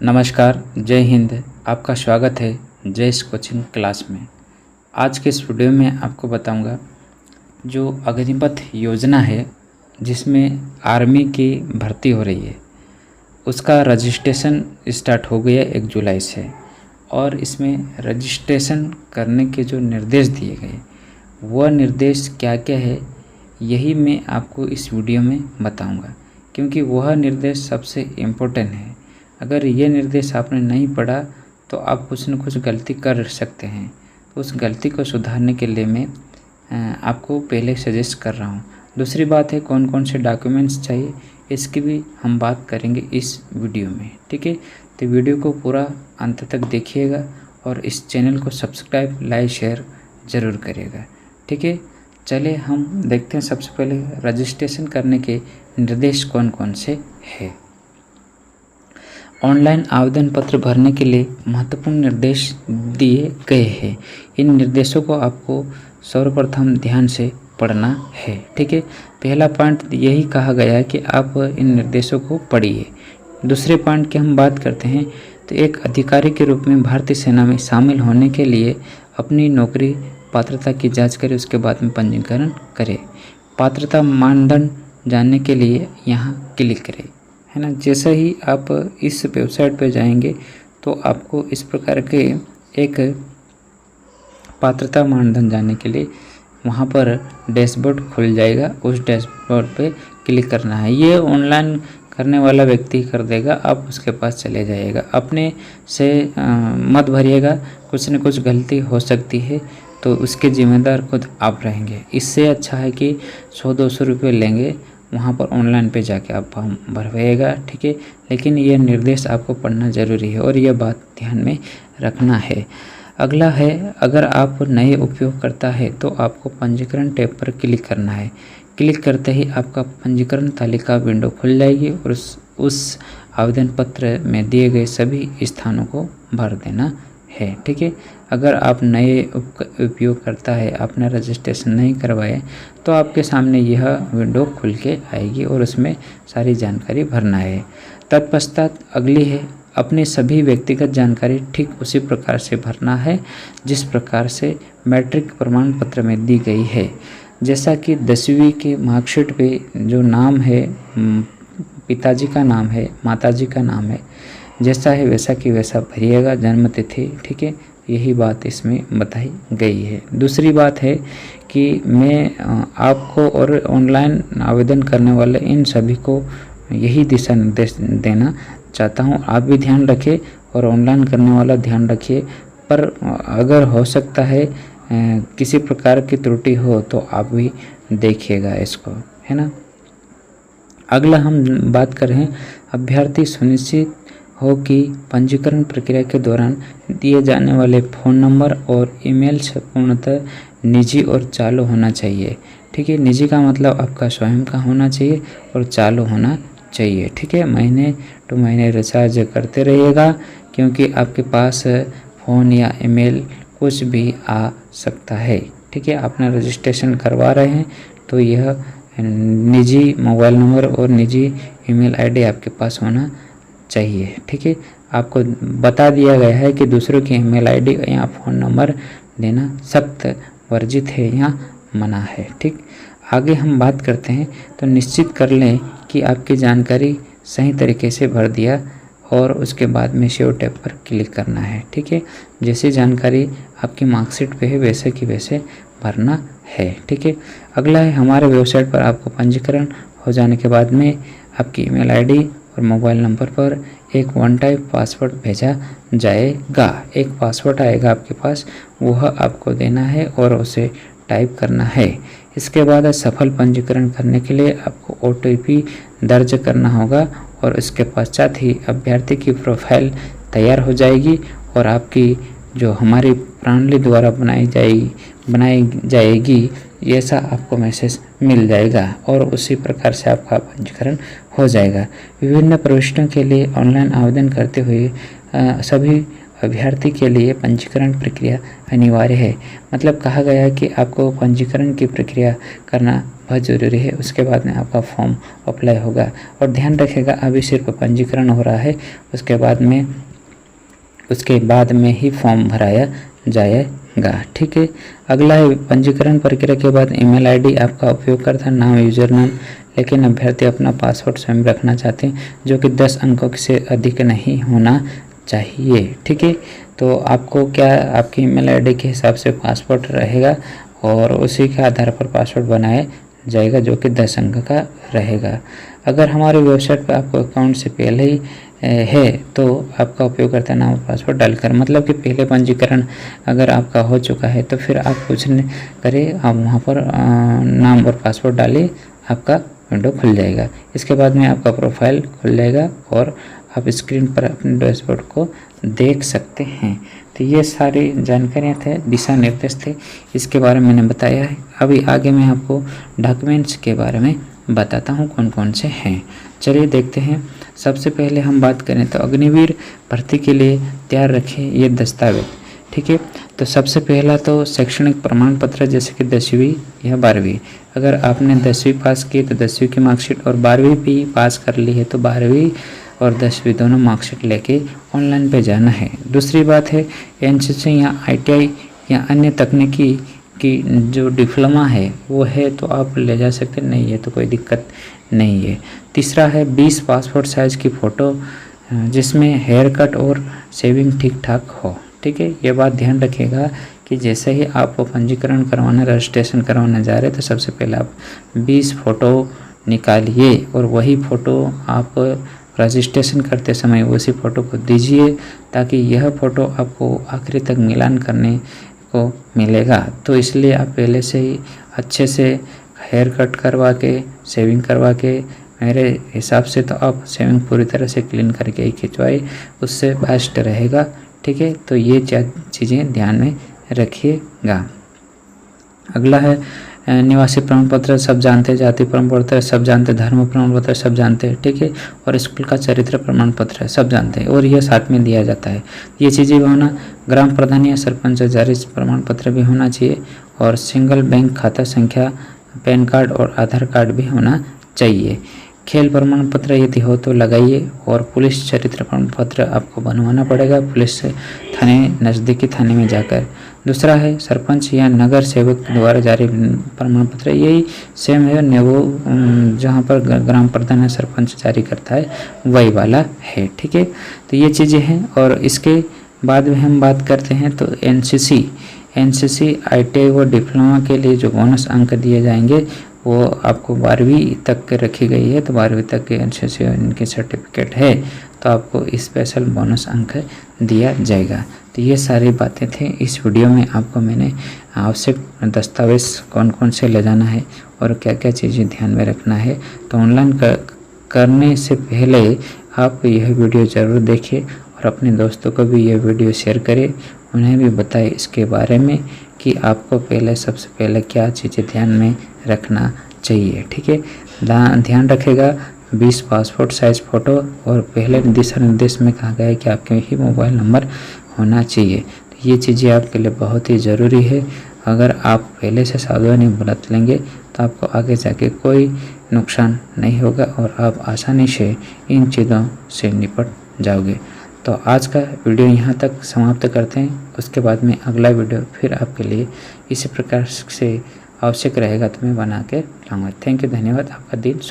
नमस्कार, जय हिंद। आपका स्वागत है जयस कोचिंग क्लास में। आज के इस वीडियो में आपको बताऊंगा जो अग्निपथ योजना है जिसमें आर्मी की भर्ती हो रही है, उसका रजिस्ट्रेशन स्टार्ट हो गया 1 जुलाई से। और इसमें रजिस्ट्रेशन करने के जो निर्देश दिए गए वह निर्देश क्या क्या है, यही मैं आपको इस वीडियो में बताऊंगा, क्योंकि वह निर्देश सबसे इम्पोर्टेंट है। अगर ये निर्देश आपने नहीं पढ़ा तो आप कुछ न कुछ गलती कर सकते हैं। तो उस गलती को सुधारने के लिए मैं आपको पहले सजेस्ट कर रहा हूँ। दूसरी बात है कौन कौन से डॉक्यूमेंट्स चाहिए, इसकी भी हम बात करेंगे इस वीडियो में। ठीक है, तो वीडियो को पूरा अंत तक देखिएगा और इस चैनल को सब्सक्राइब, लाइक, शेयर ज़रूर करिएगा। ठीक है, चलिए हम देखते हैं सबसे पहले रजिस्ट्रेशन करने के निर्देश कौन कौन से हैं। ऑनलाइन आवेदन पत्र भरने के लिए महत्वपूर्ण निर्देश दिए गए हैं। इन निर्देशों को आपको सर्वप्रथम ध्यान से पढ़ना है। ठीक है, पहला पॉइंट यही कहा गया है कि आप इन निर्देशों को पढ़िए। दूसरे पॉइंट की हम बात करते हैं तो एक अधिकारी के रूप में भारतीय सेना में शामिल होने के लिए अपनी नौकरी पात्रता की जाँच करें, उसके बाद में पंजीकरण करें। पात्रता मानदंड जानने के लिए यहाँ क्लिक करें, है ना। जैसे ही आप इस वेबसाइट पर जाएंगे तो आपको इस प्रकार के एक पात्रता मानदंड जानने के लिए वहाँ पर डैशबोर्ड खुल जाएगा। उस डैशबोर्ड पे क्लिक करना है। ये ऑनलाइन करने वाला व्यक्ति कर देगा, आप उसके पास चले जाइएगा। अपने से मत भरिएगा, कुछ न कुछ गलती हो सकती है तो उसके जिम्मेदार खुद आप रहेंगे। इससे अच्छा है कि 100-200 रुपये लेंगे, वहाँ पर ऑनलाइन पे जाके आप फॉर्म भरवाइएगा। ठीक है, लेकिन ये निर्देश आपको पढ़ना ज़रूरी है और यह बात ध्यान में रखना है। अगला है, अगर आप नए उपयोगकर्ता है तो आपको पंजीकरण टैब पर क्लिक करना है। क्लिक करते ही आपका पंजीकरण तालिका विंडो खुल जाएगी और उस आवेदन पत्र में दिए गए सभी स्थानों को भर देना है। ठीक है, अगर आप नए उपयोगकर्ता है, आपने रजिस्ट्रेशन नहीं करवाए तो आपके सामने यह विंडो खुल के आएगी और उसमें सारी जानकारी भरना है। तत्पश्चात अगली है, अपनी सभी व्यक्तिगत जानकारी ठीक उसी प्रकार से भरना है जिस प्रकार से मैट्रिक प्रमाण पत्र में दी गई है। जैसा कि 10वीं के मार्कशीट पे जो नाम है, पिताजी का नाम है, माताजी का नाम है, जैसा है वैसा कि वैसा भरिएगा, जन्म तिथि। ठीक है, यही बात इसमें बताई गई है। दूसरी बात है कि मैं आपको और ऑनलाइन आवेदन करने वाले इन सभी को यही दिशा निर्देश देना चाहता हूँ। आप भी ध्यान रखें और ऑनलाइन करने वाला ध्यान रखिए। पर अगर हो सकता है किसी प्रकार की त्रुटि हो तो आप भी देखिएगा इसको, है ना। अगला हम बात कर रहे हैं, अभ्यर्थी सुनिश्चित हो कि पंजीकरण प्रक्रिया के दौरान दिए जाने वाले फ़ोन नंबर और ईमेल पूर्णतः निजी और चालू होना चाहिए। ठीक है, निजी का मतलब आपका स्वयं का होना चाहिए और चालू होना चाहिए। ठीक है, महीने टू महीने रिचार्ज करते रहिएगा, क्योंकि आपके पास फ़ोन या ईमेल कुछ भी आ सकता है। ठीक है, आपने रजिस्ट्रेशन करवा रहे हैं तो यह निजी मोबाइल नंबर और निजी ईमेल आईडी आपके पास होना चाहिए। ठीक है, आपको बता दिया गया है कि दूसरों की ईमेल आईडी या फ़ोन नंबर देना सख्त वर्जित है या मना है। ठीक, आगे हम बात करते हैं तो निश्चित कर लें कि आपकी जानकारी सही तरीके से भर दिया और उसके बाद में सेव टैब पर क्लिक करना है। ठीक है, जैसी जानकारी आपकी मार्कशीट पे है वैसे की वैसे भरना है। ठीक है, अगला है, हमारे वेबसाइट पर आपको पंजीकरण हो जाने के बाद में आपकी ईमेल आईडी और मोबाइल नंबर पर एक वन टाइम पासवर्ड भेजा जाएगा। एक पासवर्ड आएगा आपके पास, वह आपको देना है और उसे टाइप करना है। इसके बाद सफल पंजीकरण करने के लिए आपको OTP दर्ज करना होगा और इसके पश्चात ही अभ्यर्थी की प्रोफाइल तैयार हो जाएगी और आपकी जो हमारी प्रणाली द्वारा बनाई जाएगी ऐसा आपको मैसेज मिल जाएगा और उसी प्रकार से आपका पंजीकरण हो जाएगा। विभिन्न प्रविष्टियों के लिए ऑनलाइन आवेदन करते हुए सभी अभ्यर्थी के लिए पंजीकरण प्रक्रिया अनिवार्य है। मतलब कहा गया है कि आपको पंजीकरण की प्रक्रिया करना बहुत ज़रूरी है, उसके बाद में आपका फॉर्म अप्लाई होगा। और ध्यान रखिएगा, अभी सिर्फ पंजीकरण हो रहा है, उसके बाद में ही फॉर्म भराया जाएगा। ठीक है। अगला है पंजीकरण प्रक्रिया के बाद ईमेल आईडी आपका उपयोगकर्ता नाम, यूजर नाम। लेकिन अभ्यर्थी अपना पासवर्ड स्वयं रखना चाहते हैं, जो कि 10 अंकों से अधिक नहीं होना चाहिए। ठीक है। तो आपको क्या आपकी ईमेल आईडी के हिसाब से पासवर्ड रहेगा और उसी के आधार पर पासवर्ड बनाया जाएगा, जो कि 10 अंक का रहेगा। अगर हमारे वेबसाइट पर आपको अकाउंट से पहले ही है तो आपका उपयोगकर्ता नाम और पासवर्ड डालकर, मतलब कि पहले पंजीकरण अगर आपका हो चुका है तो फिर आप कुछ नहीं करें, आप वहाँ पर नाम और पासवर्ड डालिए, आपका विंडो खुल जाएगा। इसके बाद में आपका प्रोफाइल खुल जाएगा और आप स्क्रीन पर अपने डैशबोर्ड को देख सकते हैं। तो ये सारी जानकारियाँ थे, दिशा निर्देश थे, इसके बारे में मैंने बताया है। अभी आगे मैं आपको डॉक्यूमेंट्स के बारे में बताता हूँ कौन कौन से हैं। चलिए देखते हैं। सबसे पहले हम बात करें तो अग्निवीर भर्ती के लिए तैयार रखें ये दस्तावेज। ठीक है। तो सबसे पहला तो शैक्षणिक प्रमाण पत्र, जैसे कि 10वीं या 12वीं। अगर आपने 10वीं पास की तो 10वीं की मार्कशीट, और 12वीं भी पास कर ली है तो 12वीं और 10वीं दोनों मार्कशीट लेके ऑनलाइन पे जाना है। दूसरी बात है एनसीसी या आईटीआई या अन्य तकनीकी की जो डिप्लोमा है वो है तो आप ले जा सकते, नहीं है तो कोई दिक्कत नहीं है। तीसरा है 20 पासपोर्ट साइज़ की फ़ोटो जिसमें हेयर कट और शेविंग ठीक ठाक हो। ठीक है। ये बात ध्यान रखिएगा कि जैसे ही आप पंजीकरण करवाना, रजिस्ट्रेशन करवाने जा रहे हैं तो सबसे पहले आप 20 फ़ोटो निकालिए और वही फ़ोटो आप रजिस्ट्रेशन करते समय उसी फ़ोटो को दीजिए, ताकि यह फ़ोटो आपको आखिरी तक मिलान करने को मिलेगा। तो इसलिए आप पहले से ही अच्छे से हेयर कट करवा के, शेविंग करवा के, मेरे हिसाब से तो आप शेविंग पूरी तरह से क्लीन करके ही खिंचवाए, उससे बेस्ट रहेगा। ठीक है। तो ये चीज़ें ध्यान में रखिएगा। अगला है निवासी प्रमाण पत्र, सब जानते हैं। जाति प्रमाण पत्र सब जानते हैं। धर्म प्रमाण पत्र सब जानते हैं। ठीक है। और स्कूल का चरित्र प्रमाण पत्र सब जानते हैं और यह साथ में दिया जाता है। ये चीज़ें भी होना। ग्राम प्रधान या सरपंच जारी प्रमाण पत्र भी होना चाहिए और सिंगल बैंक खाता संख्या, पैन कार्ड और आधार कार्ड भी होना चाहिए। खेल प्रमाण पत्र यदि हो तो लगाइए और पुलिस चरित्र प्रमाण पत्र आपको बनवाना पड़ेगा पुलिस थाने, नज़दीकी थाने में जाकर। दूसरा है सरपंच या नगर सेवक द्वारा जारी प्रमाण पत्र, यही सेम है, वो जहाँ पर ग्राम प्रधान या सरपंच जारी करता है वही वाला है। ठीक है। तो ये चीज़ें हैं। और इसके बाद में हम बात करते हैं तो एनसीसी आईटीआई व डिप्लोमा के लिए जो बोनस अंक दिए जाएंगे वो आपको 12वीं तक रखी गई है। तो 12वीं तक के एनसीसी इनके सर्टिफिकेट है तो आपको स्पेशल बोनस अंक दिया जाएगा। तो ये सारी बातें थी इस वीडियो में। आपको मैंने आवश्यक दस्तावेज कौन कौन से ले जाना है और क्या क्या चीज़ें ध्यान में रखना है, तो ऑनलाइन करने से पहले आप यह वीडियो ज़रूर देखें और अपने दोस्तों को भी यह वीडियो शेयर करें, उन्हें भी बताएं इसके बारे में कि आपको सबसे पहले क्या चीज़ें ध्यान में रखना चाहिए। ठीक है। ध्यान रखेगा 20 पासपोर्ट साइज़ फ़ोटो और पहले दिशा निर्देश में कहा गया है कि आपके ही मोबाइल नंबर होना चाहिए। तो ये चीज़ें आपके लिए बहुत ही ज़रूरी है। अगर आप पहले से सावधानी बरत लेंगे तो आपको आगे जाके कोई नुकसान नहीं होगा और आप आसानी से इन चीज़ों से निपट जाओगे। तो आज का वीडियो यहाँ तक समाप्त करते हैं। उसके बाद में अगला वीडियो फिर आपके लिए इसी प्रकार से आवश्यक रहेगा तो मैं बना के लाऊंगा। थैंक यू, धन्यवाद। आपका दिन शुभ।